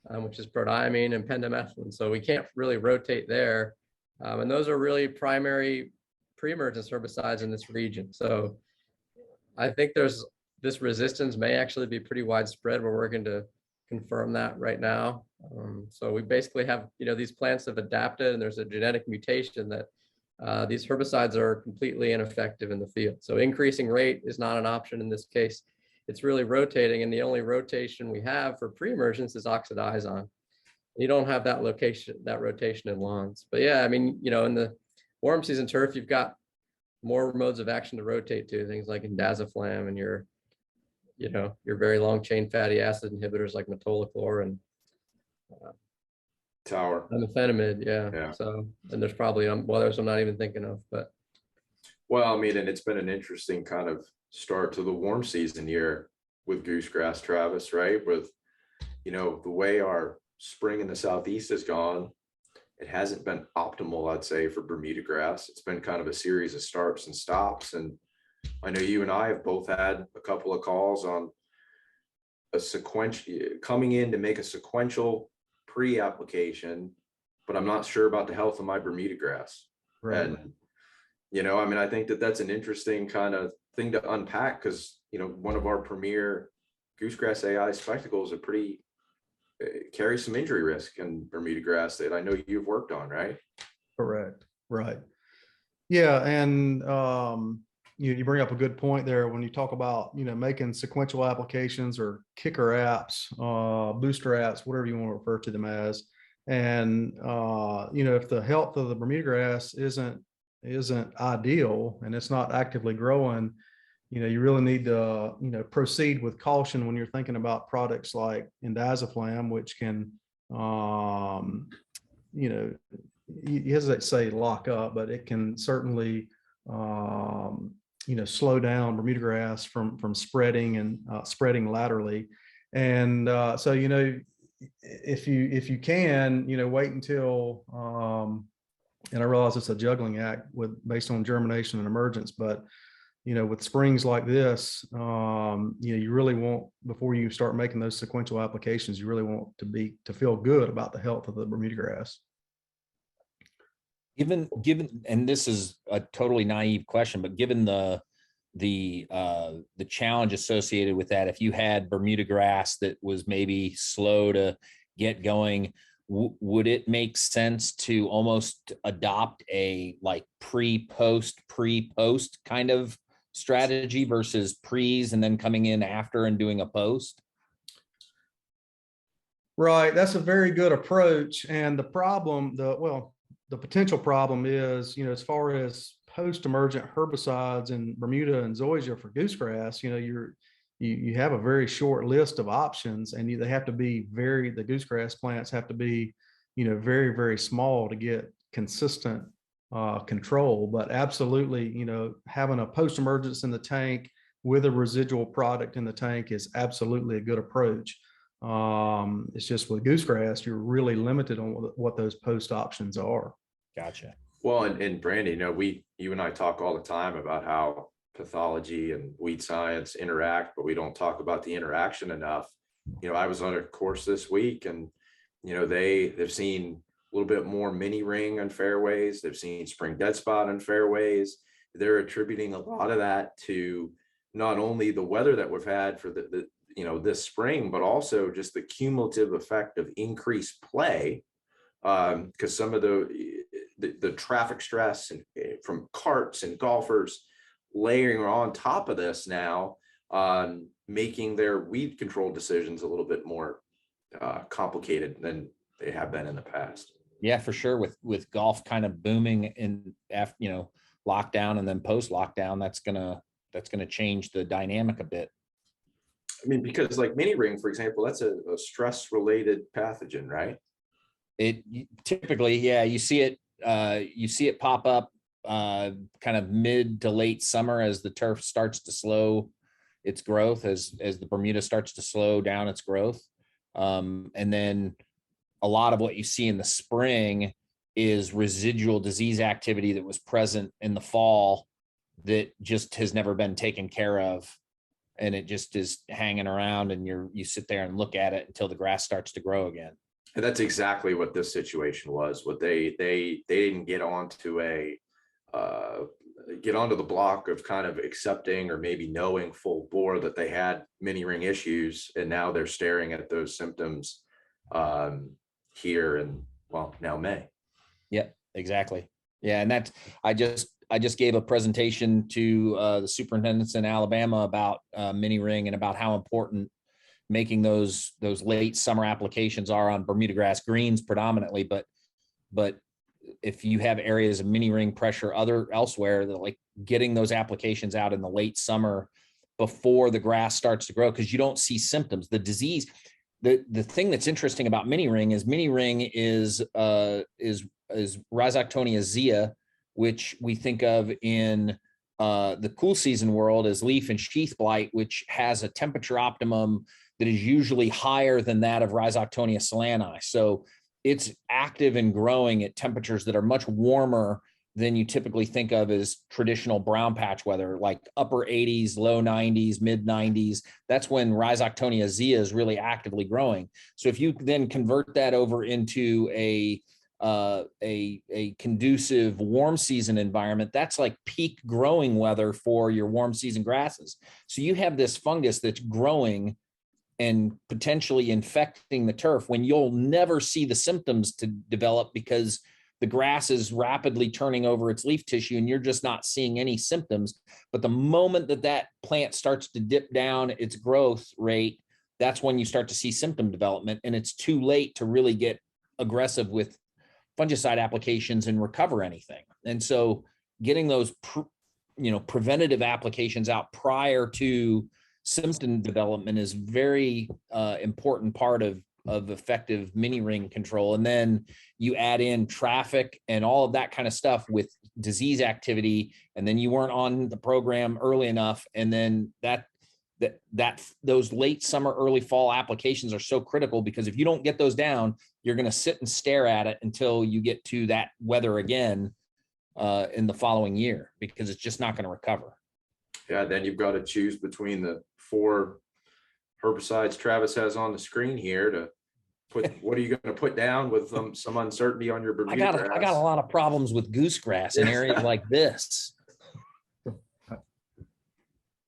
which is prodiamine and pendimethalin. So we can't really rotate there. And those are really primary pre-emergence herbicides in this region. So I think this resistance may actually be pretty widespread. We're working to confirm that right now. So we basically have, these plants have adapted and there's a genetic mutation that these herbicides are completely ineffective in the field. So increasing rate is not an option in this case. It's really rotating, and the only rotation we have for pre-emergence is Oxadiazon. You don't have that rotation in lawns. But yeah, I mean, in the warm season turf, you've got more modes of action to rotate to, things like indaziflam and your very long chain fatty acid inhibitors like metolachlor and Tower. Methanoamide, Yeah. yeah. So, and there's probably others I'm not even thinking of, but. Well, I mean, and it's been an interesting kind of start to the warm season year with goosegrass, Travis, right? With, the way our spring in the Southeast has gone, it hasn't been optimal, I'd say, for Bermuda grass. It's been kind of a series of starts and stops. And I know you and I have both had a couple of calls on a sequential coming in to make a sequential pre-application, but I'm not sure about the health of my Bermuda grass. Right. And, I mean, I think that that's an interesting kind of thing to unpack because, one of our premier goosegrass AI spectacles carry some injury risk in Bermuda grass that I know you've worked on, right? Correct. Right. Yeah. And you bring up a good point there when you talk about, making sequential applications or kicker apps, booster apps, whatever you want to refer to them as. And, if the health of the Bermuda grass isn't ideal and it's not actively growing, you really need to, proceed with caution when you're thinking about products like indaziflam, which can, you hesitate to say lock up, but it can certainly, slow down Bermuda grass from spreading and spreading laterally. And so, if you can, wait until, and I realize it's a juggling act based on germination and emergence, but with springs like this, you really want, before you start making those sequential applications, you really want to feel good about the health of the Bermuda grass. Given, and this is a totally naive question, but given the challenge associated with that, if you had Bermuda grass that was maybe slow to get going, would it make sense to almost adopt a like pre-post kind of strategy versus pre's and then coming in after and doing a post? Right. That's a very good approach. And the potential problem is, as far as post-emergent herbicides in Bermuda and zoysia for goosegrass, you have a very short list of options, and they have to be the goosegrass plants have to be, very, very small to get consistent control. But absolutely, having a post-emergence in the tank with a residual product in the tank is absolutely a good approach. It's just with goosegrass, you're really limited on what those post options are. Gotcha. Well, and Brandy, you and I talk all the time about how pathology and weed science interact, but we don't talk about the interaction enough. I was on a course this week, and they've seen a little bit more mini ring on fairways. They've seen spring dead spot on fairways. They're attributing a lot of that to not only the weather that we've had for the this spring, but also just the cumulative effect of increased play, because some of the traffic stress from carts and golfers layering on top of this now, making their weed control decisions a little bit more complicated than they have been in the past. Yeah, for sure. With golf kind of booming in after, lockdown and then post lockdown, that's gonna change the dynamic a bit. I mean, because like mini ring, for example, that's a stress related pathogen, right? It typically, yeah, you see it pop up kind of mid to late summer as the turf starts to slow its growth, as the Bermuda starts to slow down its growth. And then a lot of what you see in the spring is residual disease activity that was present in the fall that just has never been taken care of. And it just is hanging around, and you sit there and look at it until the grass starts to grow again. And that's exactly what this situation was. What they didn't get onto the block of kind of accepting or maybe knowing full bore that they had mini ring issues, and now they're staring at those symptoms here in, well, now May. Yep, exactly. Yeah, and I just gave a presentation to the superintendents in Alabama about mini ring and about how important making those late summer applications are on Bermuda grass greens predominantly, but if you have areas of mini ring pressure elsewhere, that like getting those applications out in the late summer before the grass starts to grow, because you don't see symptoms. The disease, the thing that's interesting about mini ring is Rhizoctonia zea, which we think of in the cool season world as leaf and sheath blight, which has a temperature optimum that is usually higher than that of Rhizoctonia solani. So it's active and growing at temperatures that are much warmer than you typically think of as traditional brown patch weather, like upper 80s, low 90s, mid 90s. That's when Rhizoctonia zea is really actively growing. So if you then convert that over into a conducive warm season environment, that's like peak growing weather for your warm season grasses. So you have this fungus that's growing and potentially infecting the turf when you'll never see the symptoms to develop, because the grass is rapidly turning over its leaf tissue and you're just not seeing any symptoms. But the moment that plant starts to dip down its growth rate, that's when you start to see symptom development, and it's too late to really get aggressive with fungicide applications and recover anything. And so getting those preventative applications out prior to symptom development is very important part of effective mini ring control. And then you add in traffic and all of that kind of stuff with disease activity, and then you weren't on the program early enough, and then those late summer, early fall applications are so critical, because if you don't get those down, you're going to sit and stare at it until you get to that weather again in the following year, because it's just not going to recover. Yeah, then you've got to choose between the 4 herbicides Travis has on the screen here to put. What are you going to put down with some uncertainty on your Bermuda grass? I got a lot of problems with goosegrass in areas like this.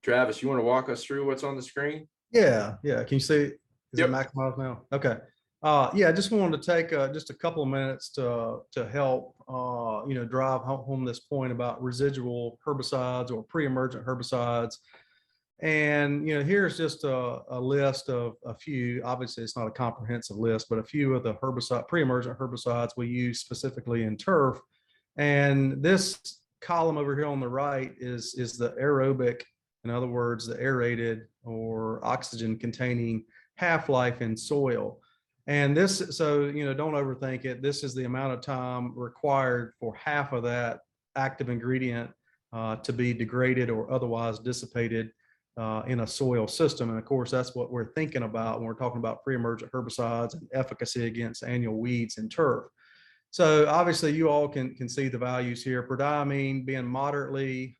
Travis, you want to walk us through what's on the screen? Yeah. Can you see? Is Yep. it maximized now? Okay. Yeah, I just wanted to take just a couple of minutes to help drive home this point about residual herbicides or pre-emergent herbicides. And here's just a list of a few. Obviously, it's not a comprehensive list, but a few of the pre-emergent herbicides we use specifically in turf. And this column over here on the right is the aerobic, in other words, the aerated or oxygen containing half-life in soil. And this, so, don't overthink it. This is the amount of time required for half of that active ingredient to be degraded or otherwise dissipated in a soil system. And of course, that's what we're thinking about when we're talking about pre-emergent herbicides and efficacy against annual weeds in turf. So obviously you all can see the values here. Prodiamine being moderately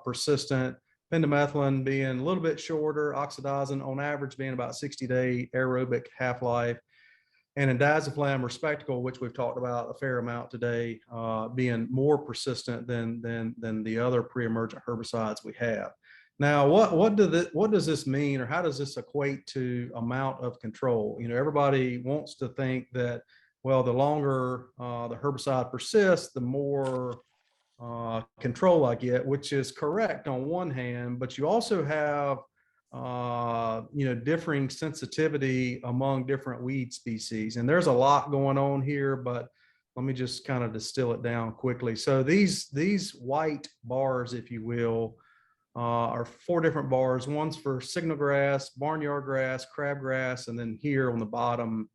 persistent, pendimethalin being a little bit shorter, oxadiazon on average being about 60-day aerobic half-life, and indaziflam or spectacle, which we've talked about a fair amount today, being more persistent than the other pre-emergent herbicides we have. Now, what does this mean, or how does this equate to amount of control? Everybody wants to think that, well, the longer the herbicide persists, the more control I get, which is correct on one hand, but you also have differing sensitivity among different weed species. And there's a lot going on here, but let me just kind of distill it down quickly. So these white bars, if you will, are 4 different bars. One's for signal grass, barnyard grass, crabgrass, and then here on the bottom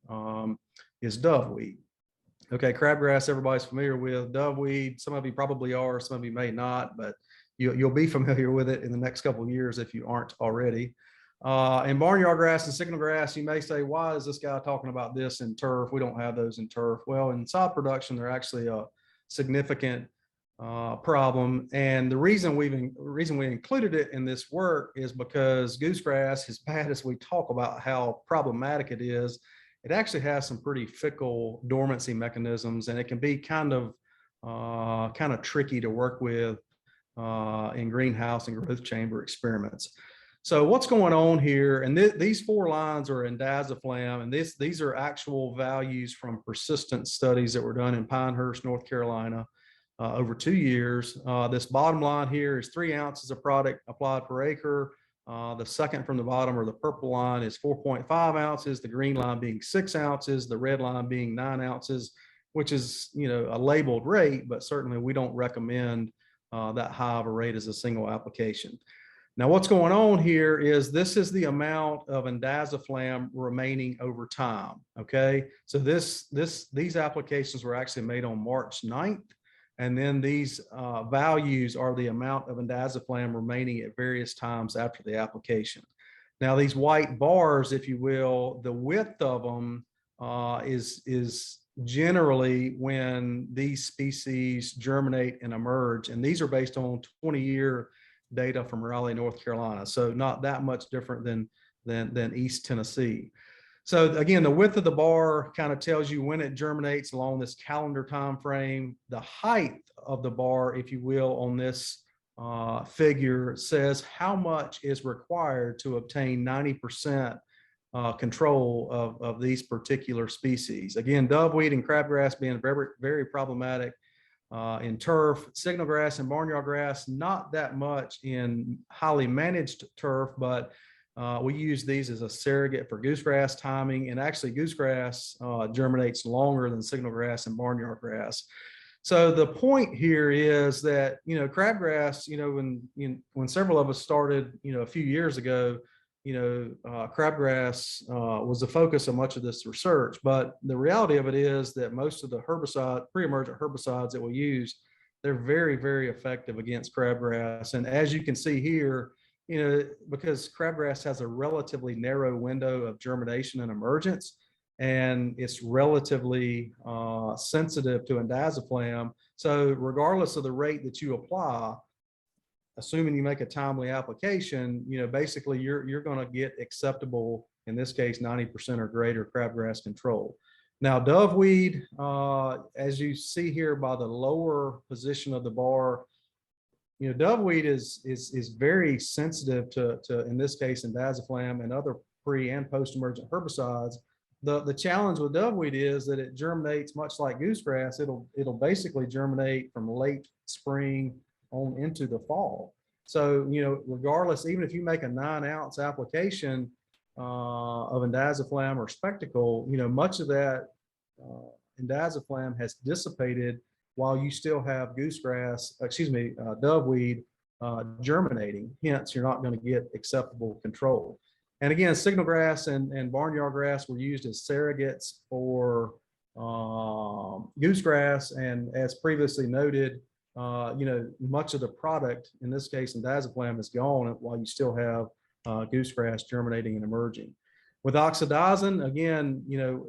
is doveweed. Okay, crabgrass, everybody's familiar with. Doveweed, some of you probably are, some of you may not, but you'll be familiar with it in the next couple of years if you aren't already. And barnyard grass and signal grass, you may say, why is this guy talking about this in turf? We don't have those in turf. Well, in sod production, they're actually a significant problem. And the reason we included it in this work is because goosegrass, as bad as we talk about how problematic it is, it actually has some pretty fickle dormancy mechanisms, and it can be kind of tricky to work with in greenhouse and growth chamber experiments. So what's going on here? And these 4 lines are indaziflam, and these are actual values from persistent studies that were done in Pinehurst, North Carolina, over 2 years. This bottom line here is 3 ounces of product applied per acre. The second from the bottom, or the purple line, is 4.5 ounces, the green line being 6 ounces, the red line being 9 ounces. which is, a labeled rate, but certainly we don't recommend that high of a rate as a single application. Now, what's going on here is this is the amount of indaziflam remaining over time. Okay, so these applications were actually made on March 9th. And then these values are the amount of indaziflam remaining at various times after the application. Now, these white bars, if you will, the width of them is generally when these species germinate and emerge. And these are based on 20-year data from Raleigh, North Carolina. So not that much different than East Tennessee. So again, the width of the bar kind of tells you when it germinates along this calendar time frame. The height of the bar, if you will, on this figure says how much is required to obtain 90% control of these particular species. Again, doveweed and crabgrass being very, very problematic in turf, signal grass and barnyard grass, not that much in highly managed turf, but we use these as a surrogate for goosegrass timing, and actually goosegrass germinates longer than signal grass and barnyard grass. So the point here is that, crabgrass, when several of us started, a few years ago, crabgrass was the focus of much of this research. But the reality of it is that most of the pre-emergent herbicides that we use, they're very, very effective against crabgrass. And as you can see here, because crabgrass has a relatively narrow window of germination and emergence, and it's relatively sensitive to indaziflam. So regardless of the rate that you apply, assuming you make a timely application, basically you're going to get acceptable, in this case, 90% or greater crabgrass control. Now, doveweed, as you see here by the lower position of the bar, doveweed is very sensitive to in this case, indaziflam and other pre and post-emergent herbicides. The challenge with doveweed is that it germinates much like goosegrass. It'll basically germinate from late spring on into the fall. So, regardless, even if you make a 9-ounce application of indaziflam or spectacle, much of that indaziflam has dissipated while you still have doveweed germinating. Hence, you're not going to get acceptable control. And again, signal grass and barnyard grass were used as surrogates for goosegrass. And as previously noted, much of the product, in this case, indaziflam, is gone while you still have goosegrass germinating and emerging. With oxadiazon, again,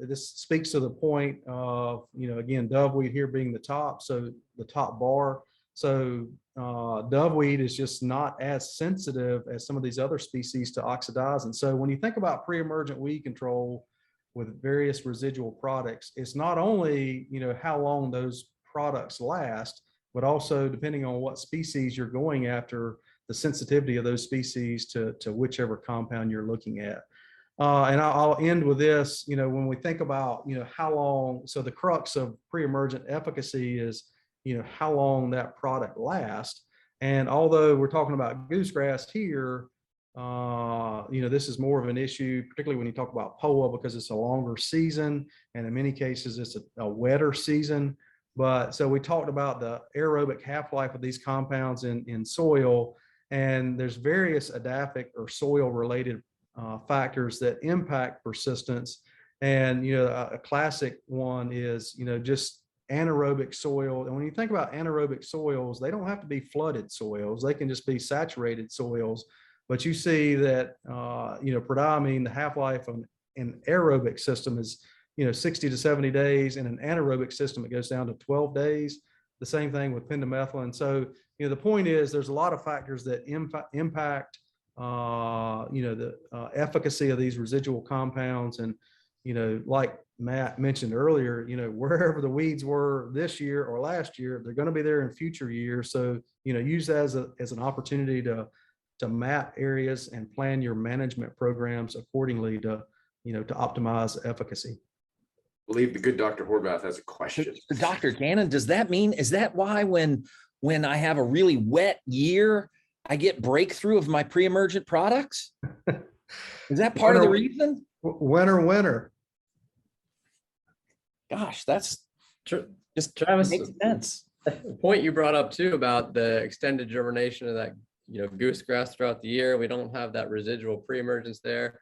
this speaks to the point of, again, doveweed here being the top, so the top bar. So doveweed is just not as sensitive as some of these other species to oxadiazon. So when you think about pre-emergent weed control with various residual products, it's not only, how long those products last, but also depending on what species you're going after, the sensitivity of those species to whichever compound you're looking at. And I'll end with this, when we think about, how long, so the crux of pre-emergent efficacy is, how long that product lasts. And although we're talking about goosegrass here, this is more of an issue, particularly when you talk about POA, because it's a longer season. And in many cases, it's a wetter season. But so we talked about the aerobic half-life of these compounds in soil, and there's various edaphic or soil related factors that impact persistence. And, a classic one is, just anaerobic soil. And when you think about anaerobic soils, they don't have to be flooded soils. They can just be saturated soils. But you see that, prodiamine, the half-life of an aerobic system is, 60 to 70 days. In an anaerobic system, it goes down to 12 days. The same thing with pendimethalin. So, the point is there's a lot of factors that impact the efficacy of these residual compounds. And, like Matt mentioned earlier, wherever the weeds were this year or last year, they're going to be there in future years. So, use that as an opportunity to map areas and plan your management programs accordingly to optimize efficacy. I believe the good Dr. Horvath has a question. Dr. Gannon, does that mean, is that why when I have a really wet year, I get breakthrough of my pre-emergent products? Is that part of the reason? Winter. Gosh, that's Just Travis, makes sense. the point you brought up too about the extended germination of that, goosegrass throughout the year, we don't have that residual pre-emergence there.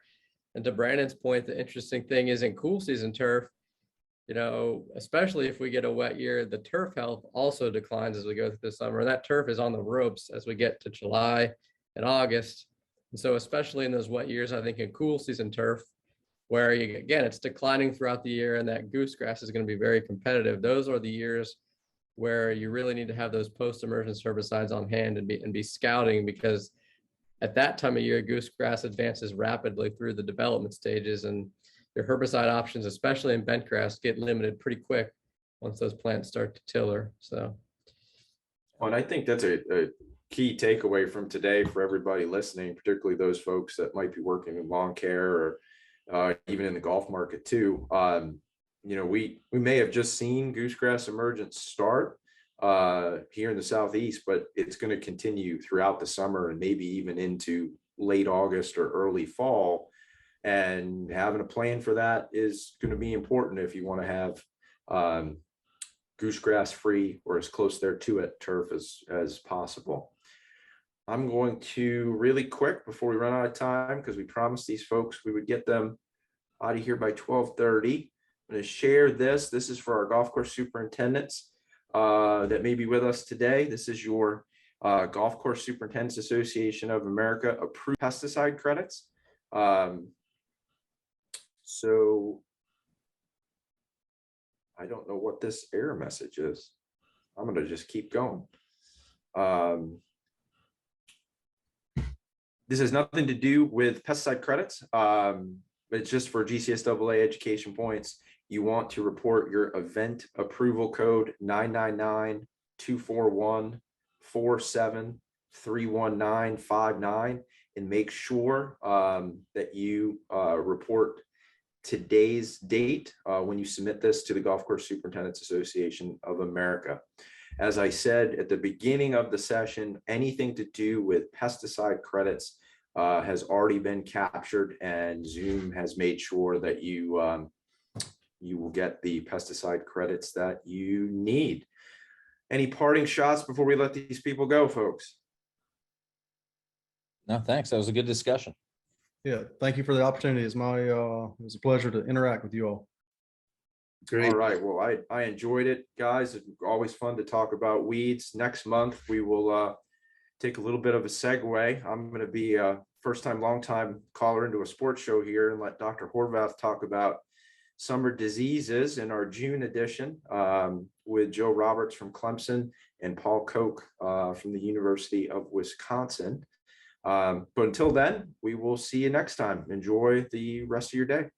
And to Brandon's point, the interesting thing is in cool season turf, especially if we get a wet year, the turf health also declines as we go through the summer. And that turf is on the ropes as we get to July and August. And so especially in those wet years, I think in cool season turf, where again, it's declining throughout the year and that goosegrass is going to be very competitive. Those are the years where you really need to have those post-emergence herbicides on hand and be scouting, because at that time of year, goosegrass advances rapidly through the development stages, and your herbicide options, especially in bentgrass, get limited pretty quick once those plants start to tiller. So, and I think that's a key takeaway from today for everybody listening, particularly those folks that might be working in lawn care or even in the golf market too. We may have just seen goosegrass emergence start here in the Southeast, but it's going to continue throughout the summer and maybe even into late August or early fall. And having a plan for that is going to be important if you want to have goosegrass free or as close there to it turf as possible. I'm going to really quick before we run out of time, because we promised these folks we would get them out of here by 12:30. I'm going to share this. This is for our golf course superintendents that may be with us today. This is your Golf Course Superintendents Association of America approved pesticide credits. So I don't know what this error message is. I'm going to just keep going. This has nothing to do with pesticide credits. It's just for GCSAA education points. You want to report your event approval code 999-241-47-31959 and make sure that you report today's date when you submit this to the Golf Course Superintendents Association of America. As I said at the beginning of the session, anything to do with pesticide credits has already been captured, and Zoom has made sure that you will get the pesticide credits that you need. Any parting shots before we let these people go, folks? No, thanks. That was a good discussion. Yeah, thank you for the opportunity. It was a pleasure to interact with you all. Great. All right. Well, I enjoyed it, guys. It's always fun to talk about weeds. Next month, we will take a little bit of a segue. I'm going to be a first-time, long-time caller into a sports show here and let Dr. Horvath talk about summer diseases in our June edition with Joe Roberts from Clemson and Paul Koch from the University of Wisconsin. But until then, we will see you next time. Enjoy the rest of your day.